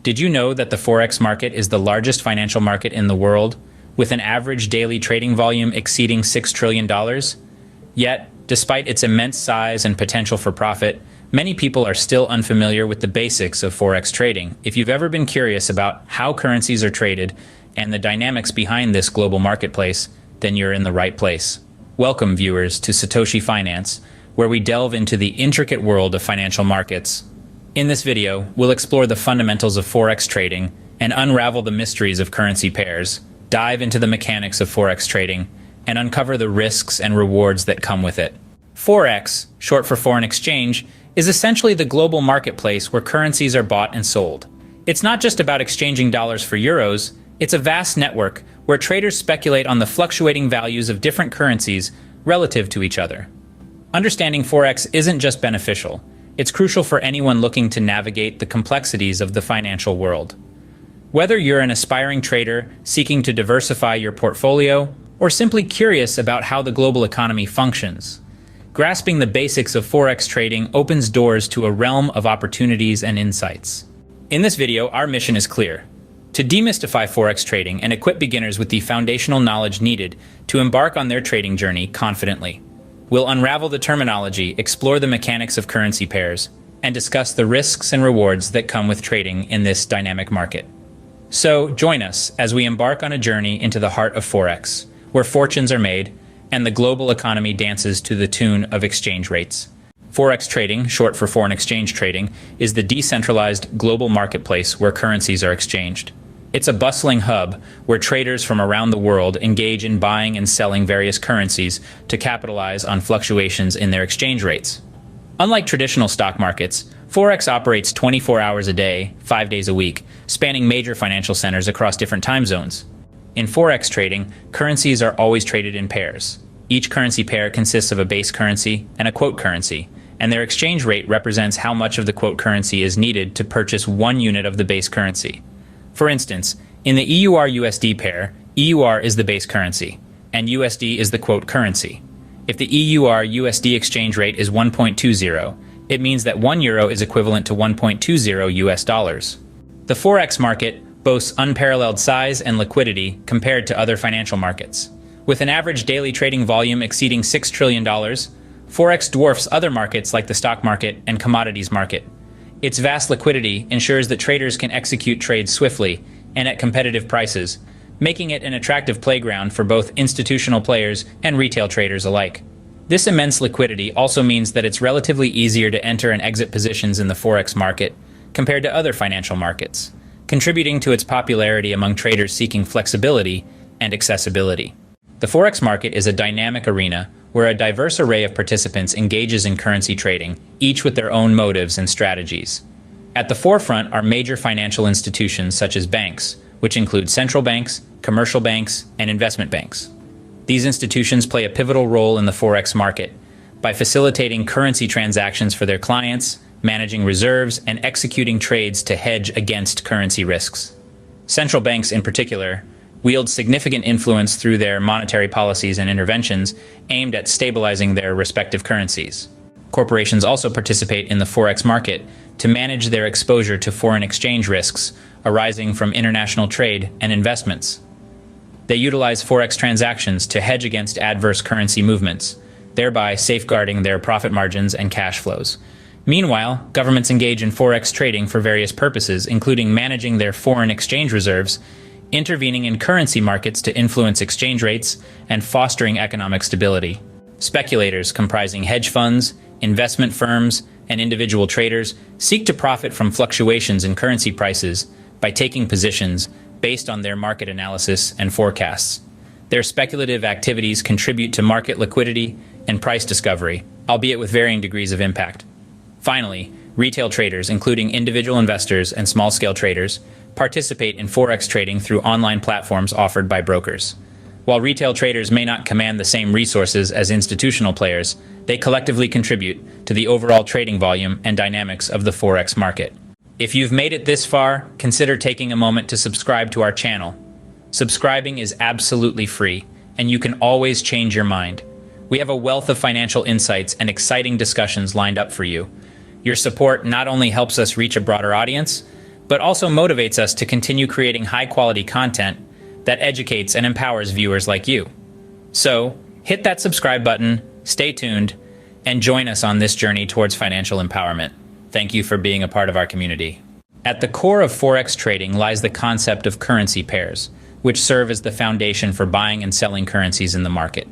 Did you know that the Forex market is the largest financial market in the world, with an average daily trading volume exceeding $6 trillion? Yet, despite its immense size and potential for profit, many people are still unfamiliar with the basics of Forex trading. If you've ever been curious about how currencies are traded and the dynamics behind this global marketplace, then you're in the right place. Welcome, viewers, to Satoshi Finance, where we delve into the intricate world of financial markets. In this video, we'll explore the fundamentals of Forex trading and unravel the mysteries of currency pairs, dive into the mechanics of Forex trading, and uncover the risks and rewards that come with it. Forex, short for foreign exchange, is essentially the global marketplace where currencies are bought and sold. It's not just about exchanging dollars for euros, it's a vast network where traders speculate on the fluctuating values of different currencies relative to each other. Understanding Forex isn't just beneficial, it's crucial for anyone looking to navigate the complexities of the financial world. Whether you're an aspiring trader seeking to diversify your portfolio, or simply curious about how the global economy functions, grasping the basics of Forex trading opens doors to a realm of opportunities and insights. In this video, our mission is clear: to demystify Forex trading and equip beginners with the foundational knowledge needed to embark on their trading journey confidently. We'll unravel the terminology, explore the mechanics of currency pairs, and discuss the risks and rewards that come with trading in this dynamic market. So, join us as we embark on a journey into the heart of Forex, where fortunes are made and the global economy dances to the tune of exchange rates. Forex trading, short for foreign exchange trading, is the decentralized global marketplace where currencies are exchanged. It's a bustling hub where traders from around the world engage in buying and selling various currencies to capitalize on fluctuations in their exchange rates. Unlike traditional stock markets, Forex operates 24 hours a day, 5 days a week, spanning major financial centers across different time zones. In Forex trading, currencies are always traded in pairs. Each currency pair consists of a base currency and a quote currency, and their exchange rate represents how much of the quote currency is needed to purchase 1 unit of the base currency. For instance, in the EUR-USD pair, EUR is the base currency, and USD is the quote currency. If the EUR-USD exchange rate is 1.20, it means that €1 is equivalent to 1.20 US dollars. The Forex market boasts unparalleled size and liquidity compared to other financial markets. With an average daily trading volume exceeding $6 trillion, Forex dwarfs other markets like the stock market and commodities market. Its vast liquidity ensures that traders can execute trades swiftly and at competitive prices, making it an attractive playground for both institutional players and retail traders alike. This immense liquidity also means that it's relatively easier to enter and exit positions in the Forex market compared to other financial markets, contributing to its popularity among traders seeking flexibility and accessibility. The Forex market is a dynamic arena where a diverse array of participants engages in currency trading, each with their own motives and strategies. At the forefront are major financial institutions such as banks, which include central banks, commercial banks, and investment banks. These institutions play a pivotal role in the Forex market by facilitating currency transactions for their clients, managing reserves, and executing trades to hedge against currency risks. Central banks, in particular, wield significant influence through their monetary policies and interventions aimed at stabilizing their respective currencies. Corporations also participate in the Forex market to manage their exposure to foreign exchange risks arising from international trade and investments. They utilize Forex transactions to hedge against adverse currency movements, thereby safeguarding their profit margins and cash flows. Meanwhile, governments engage in Forex trading for various purposes, including managing their foreign exchange reserves, intervening in currency markets to influence exchange rates, and fostering economic stability. Speculators comprising hedge funds, investment firms, and individual traders seek to profit from fluctuations in currency prices by taking positions based on their market analysis and forecasts. Their speculative activities contribute to market liquidity and price discovery, albeit with varying degrees of impact. Finally, retail traders, including individual investors and small-scale traders, participate in Forex trading through online platforms offered by brokers. While retail traders may not command the same resources as institutional players, they collectively contribute to the overall trading volume and dynamics of the Forex market. If you've made it this far, consider taking a moment to subscribe to our channel. Subscribing is absolutely free, and you can always change your mind. We have a wealth of financial insights and exciting discussions lined up for you. Your support not only helps us reach a broader audience, but also motivates us to continue creating high-quality content that educates and empowers viewers like you. So, hit that subscribe button, stay tuned, and join us on this journey towards financial empowerment. Thank you for being a part of our community. At the core of Forex trading lies the concept of currency pairs, which serve as the foundation for buying and selling currencies in the market.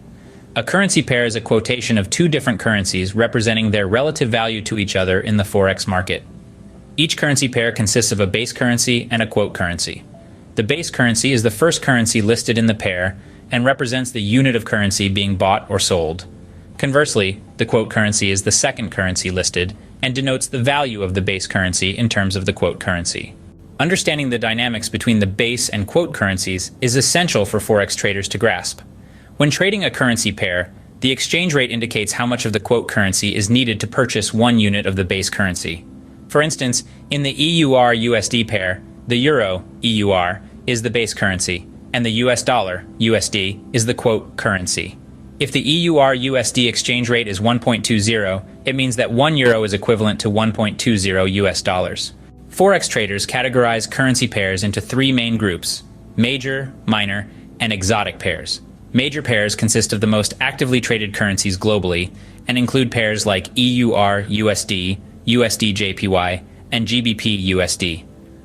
A currency pair is a quotation of two different currencies representing their relative value to each other in the Forex market. Each currency pair consists of a base currency and a quote currency. The base currency is the first currency listed in the pair and represents the unit of currency being bought or sold. Conversely, the quote currency is the second currency listed and denotes the value of the base currency in terms of the quote currency. Understanding the dynamics between the base and quote currencies is essential for Forex traders to grasp. When trading a currency pair, the exchange rate indicates how much of the quote currency is needed to purchase one unit of the base currency. For instance, in the EUR-USD pair, the Euro-EUR is the base currency, and the US dollar, USD, is the quote currency. If the EUR-USD exchange rate is 1.20, it means that 1 euro is equivalent to 1.20 US dollars. Forex traders categorize currency pairs into three main groups: major, minor, and exotic pairs. Major pairs consist of the most actively traded currencies globally and include pairs like EUR-USD, USD-JPY, and GBP-USD.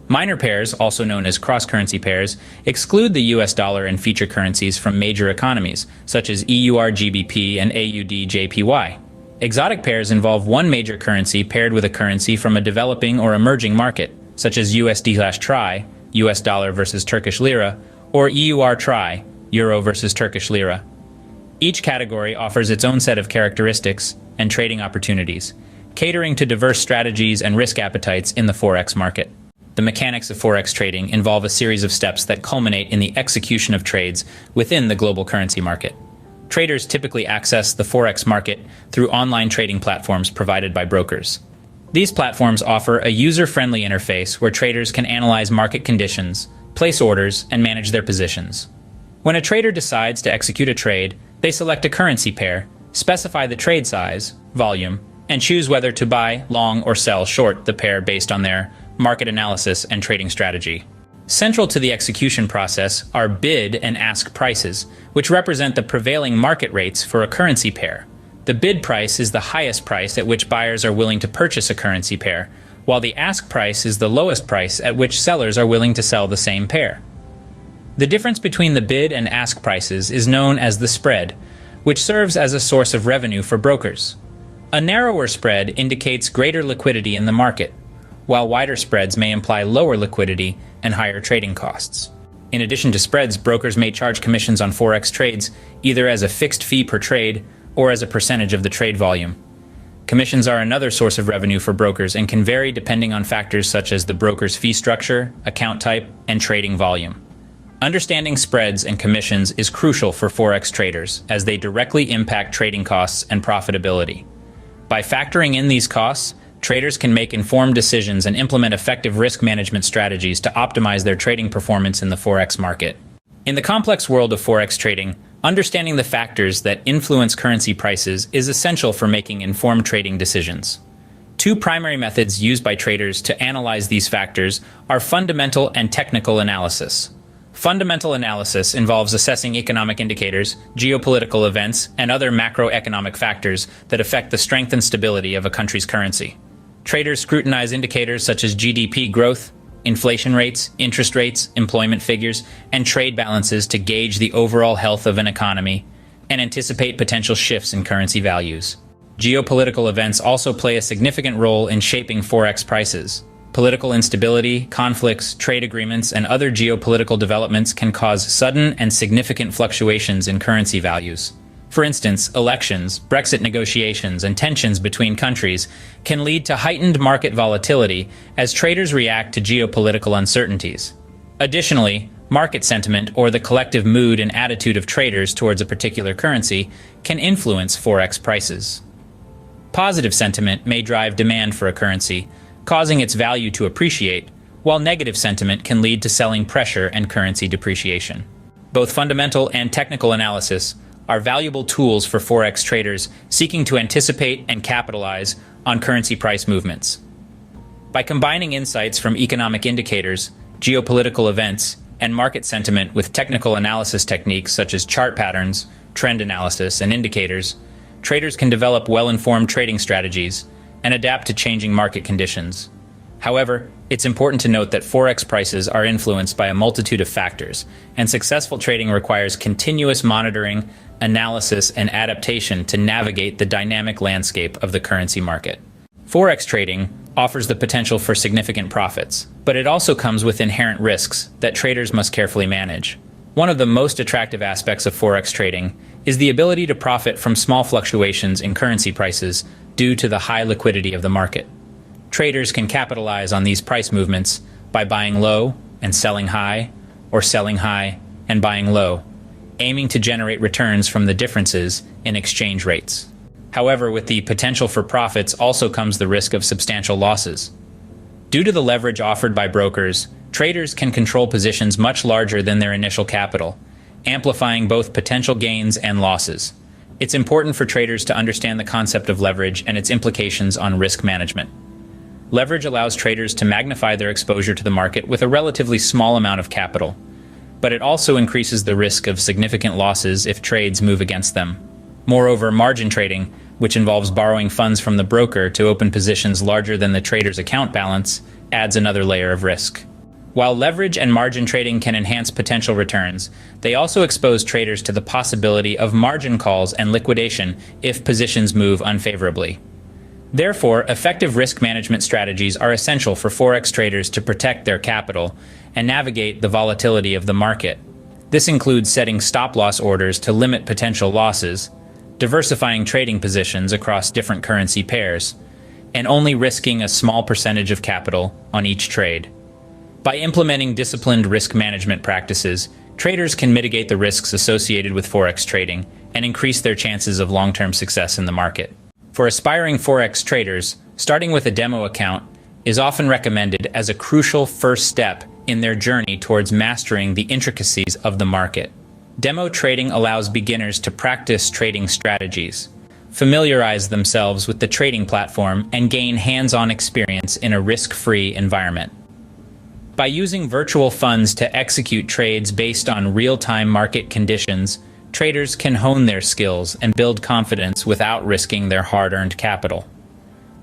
Minor pairs, also known as cross-currency pairs, exclude the US dollar and feature currencies from major economies, such as EUR-GBP and AUD-JPY. Exotic pairs involve one major currency paired with a currency from a developing or emerging market, such as USD/TRY, US dollar versus Turkish lira, or EUR-TRY, euro versus Turkish lira. Each category offers its own set of characteristics and trading opportunities, catering to diverse strategies and risk appetites in the Forex market. The mechanics of Forex trading involve a series of steps that culminate in the execution of trades within the global currency market. Traders typically access the Forex market through online trading platforms provided by brokers. These platforms offer a user-friendly interface where traders can analyze market conditions, place orders, and manage their positions. When a trader decides to execute a trade, they select a currency pair, specify the trade size, volume, and choose whether to buy, long, or sell short the pair based on their market analysis and trading strategy. Central to the execution process are bid and ask prices, which represent the prevailing market rates for a currency pair. The bid price is the highest price at which buyers are willing to purchase a currency pair, while the ask price is the lowest price at which sellers are willing to sell the same pair. The difference between the bid and ask prices is known as the spread, which serves as a source of revenue for brokers. A narrower spread indicates greater liquidity in the market, while wider spreads may imply lower liquidity and higher trading costs. In addition to spreads, brokers may charge commissions on Forex trades, either as a fixed fee per trade or as a percentage of the trade volume. Commissions are another source of revenue for brokers and can vary depending on factors such as the broker's fee structure, account type, and trading volume. Understanding spreads and commissions is crucial for Forex traders as they directly impact trading costs and profitability. By factoring in these costs, traders can make informed decisions and implement effective risk management strategies to optimize their trading performance in the Forex market. In the complex world of Forex trading, understanding the factors that influence currency prices is essential for making informed trading decisions. Two primary methods used by traders to analyze these factors are fundamental and technical analysis. Fundamental analysis involves assessing economic indicators, geopolitical events, and other macroeconomic factors that affect the strength and stability of a country's currency. Traders scrutinize indicators such as GDP growth, inflation rates, interest rates, employment figures, and trade balances to gauge the overall health of an economy and anticipate potential shifts in currency values. Geopolitical events also play a significant role in shaping Forex prices. Political instability, conflicts, trade agreements, and other geopolitical developments can cause sudden and significant fluctuations in currency values. For instance, elections, Brexit negotiations, and tensions between countries can lead to heightened market volatility as traders react to geopolitical uncertainties. Additionally, market sentiment, or the collective mood and attitude of traders towards a particular currency, can influence Forex prices. Positive sentiment may drive demand for a currency, causing its value to appreciate, while negative sentiment can lead to selling pressure and currency depreciation. Both fundamental and technical analysis are valuable tools for Forex traders seeking to anticipate and capitalize on currency price movements. By combining insights from economic indicators, geopolitical events, and market sentiment with technical analysis techniques such as chart patterns, trend analysis, and indicators, traders can develop well-informed trading strategies and adapt to changing market conditions. However, it's important to note that Forex prices are influenced by a multitude of factors, and successful trading requires continuous monitoring, analysis, and adaptation to navigate the dynamic landscape of the currency market. Forex trading offers the potential for significant profits, but it also comes with inherent risks that traders must carefully manage. One of the most attractive aspects of Forex trading is the ability to profit from small fluctuations in currency prices due to the high liquidity of the market. Traders can capitalize on these price movements by buying low and selling high, or selling high and buying low, aiming to generate returns from the differences in exchange rates. However, with the potential for profits also comes the risk of substantial losses. Due to the leverage offered by brokers, traders can control positions much larger than their initial capital, amplifying both potential gains and losses. It's important for traders to understand the concept of leverage and its implications on risk management. Leverage allows traders to magnify their exposure to the market with a relatively small amount of capital, but it also increases the risk of significant losses if trades move against them. Moreover, margin trading, which involves borrowing funds from the broker to open positions larger than the trader's account balance, adds another layer of risk. While leverage and margin trading can enhance potential returns, they also expose traders to the possibility of margin calls and liquidation if positions move unfavorably. Therefore, effective risk management strategies are essential for Forex traders to protect their capital and navigate the volatility of the market. This includes setting stop-loss orders to limit potential losses, diversifying trading positions across different currency pairs, and only risking a small percentage of capital on each trade. By implementing disciplined risk management practices, traders can mitigate the risks associated with Forex trading and increase their chances of long-term success in the market. For aspiring Forex traders, starting with a demo account is often recommended as a crucial first step in their journey towards mastering the intricacies of the market. Demo trading allows beginners to practice trading strategies, familiarize themselves with the trading platform, and gain hands-on experience in a risk-free environment. By using virtual funds to execute trades based on real-time market conditions, traders can hone their skills and build confidence without risking their hard-earned capital.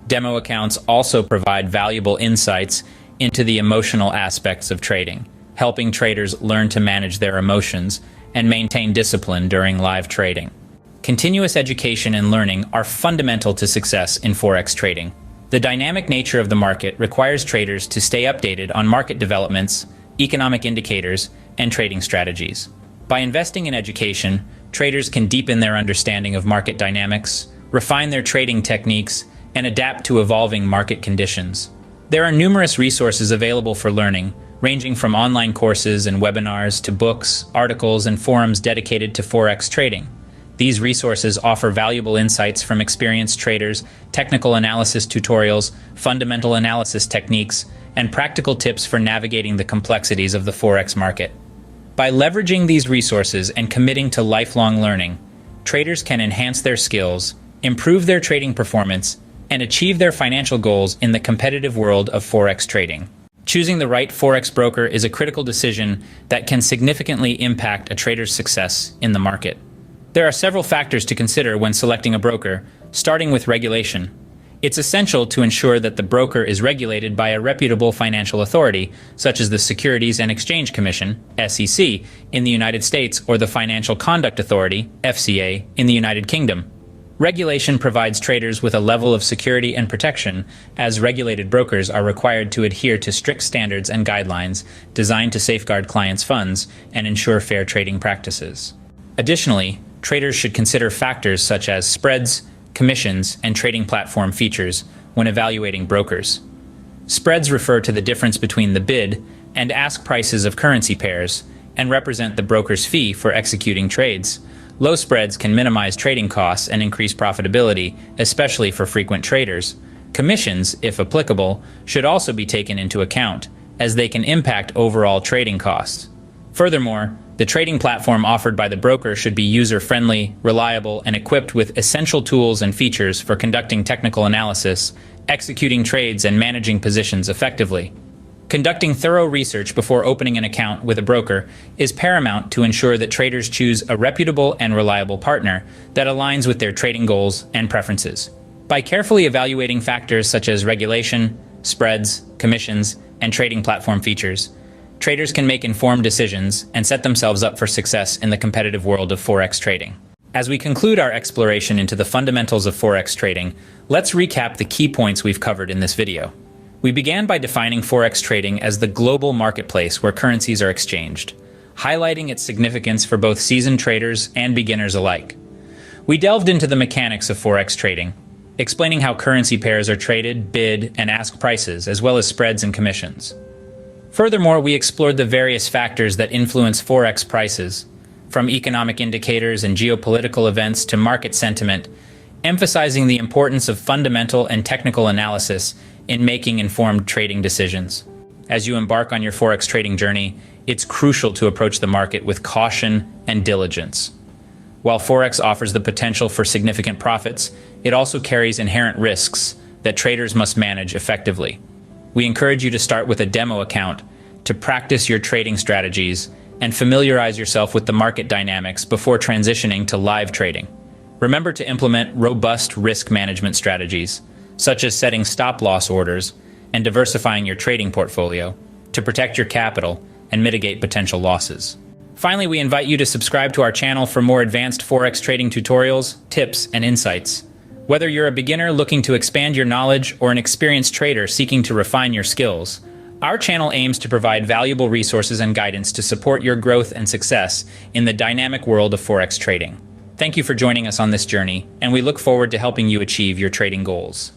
Demo accounts also provide valuable insights into the emotional aspects of trading, helping traders learn to manage their emotions and maintain discipline during live trading. Continuous education and learning are fundamental to success in Forex trading. The dynamic nature of the market requires traders to stay updated on market developments, economic indicators, and trading strategies. By investing in education, traders can deepen their understanding of market dynamics, refine their trading techniques, and adapt to evolving market conditions. There are numerous resources available for learning, ranging from online courses and webinars to books, articles, and forums dedicated to Forex trading. These resources offer valuable insights from experienced traders, technical analysis tutorials, fundamental analysis techniques, and practical tips for navigating the complexities of the Forex market. By leveraging these resources and committing to lifelong learning, traders can enhance their skills, improve their trading performance, and achieve their financial goals in the competitive world of Forex trading. Choosing the right Forex broker is a critical decision that can significantly impact a trader's success in the market. There are several factors to consider when selecting a broker, starting with regulation. It's essential to ensure that the broker is regulated by a reputable financial authority, such as the Securities and Exchange Commission, SEC, in the United States, or the Financial Conduct Authority, FCA, in the United Kingdom. Regulation provides traders with a level of security and protection, as regulated brokers are required to adhere to strict standards and guidelines designed to safeguard clients' funds and ensure fair trading practices. Additionally, traders should consider factors such as spreads, commissions, and trading platform features when evaluating brokers. Spreads refer to the difference between the bid and ask prices of currency pairs and represent the broker's fee for executing trades. Low spreads can minimize trading costs and increase profitability, especially for frequent traders. Commissions, if applicable, should also be taken into account, as they can impact overall trading costs. Furthermore, the trading platform offered by the broker should be user-friendly, reliable, and equipped with essential tools and features for conducting technical analysis, executing trades, and managing positions effectively. Conducting thorough research before opening an account with a broker is paramount to ensure that traders choose a reputable and reliable partner that aligns with their trading goals and preferences. By carefully evaluating factors such as regulation, spreads, commissions, and trading platform features, traders can make informed decisions and set themselves up for success in the competitive world of Forex trading. As we conclude our exploration into the fundamentals of Forex trading, let's recap the key points we've covered in this video. We began by defining Forex trading as the global marketplace where currencies are exchanged, highlighting its significance for both seasoned traders and beginners alike. We delved into the mechanics of Forex trading, explaining how currency pairs are traded, bid, and ask prices, as well as spreads and commissions. Furthermore, we explored the various factors that influence Forex prices, from economic indicators and geopolitical events to market sentiment, emphasizing the importance of fundamental and technical analysis in making informed trading decisions. As you embark on your Forex trading journey, it's crucial to approach the market with caution and diligence. While Forex offers the potential for significant profits, it also carries inherent risks that traders must manage effectively. We encourage you to start with a demo account to practice your trading strategies and familiarize yourself with the market dynamics before transitioning to live trading. Remember to implement robust risk management strategies, such as setting stop-loss orders and diversifying your trading portfolio to protect your capital and mitigate potential losses. Finally, we invite you to subscribe to our channel for more advanced Forex trading tutorials, tips, and insights. Whether you're a beginner looking to expand your knowledge or an experienced trader seeking to refine your skills, our channel aims to provide valuable resources and guidance to support your growth and success in the dynamic world of Forex trading. Thank you for joining us on this journey, and we look forward to helping you achieve your trading goals.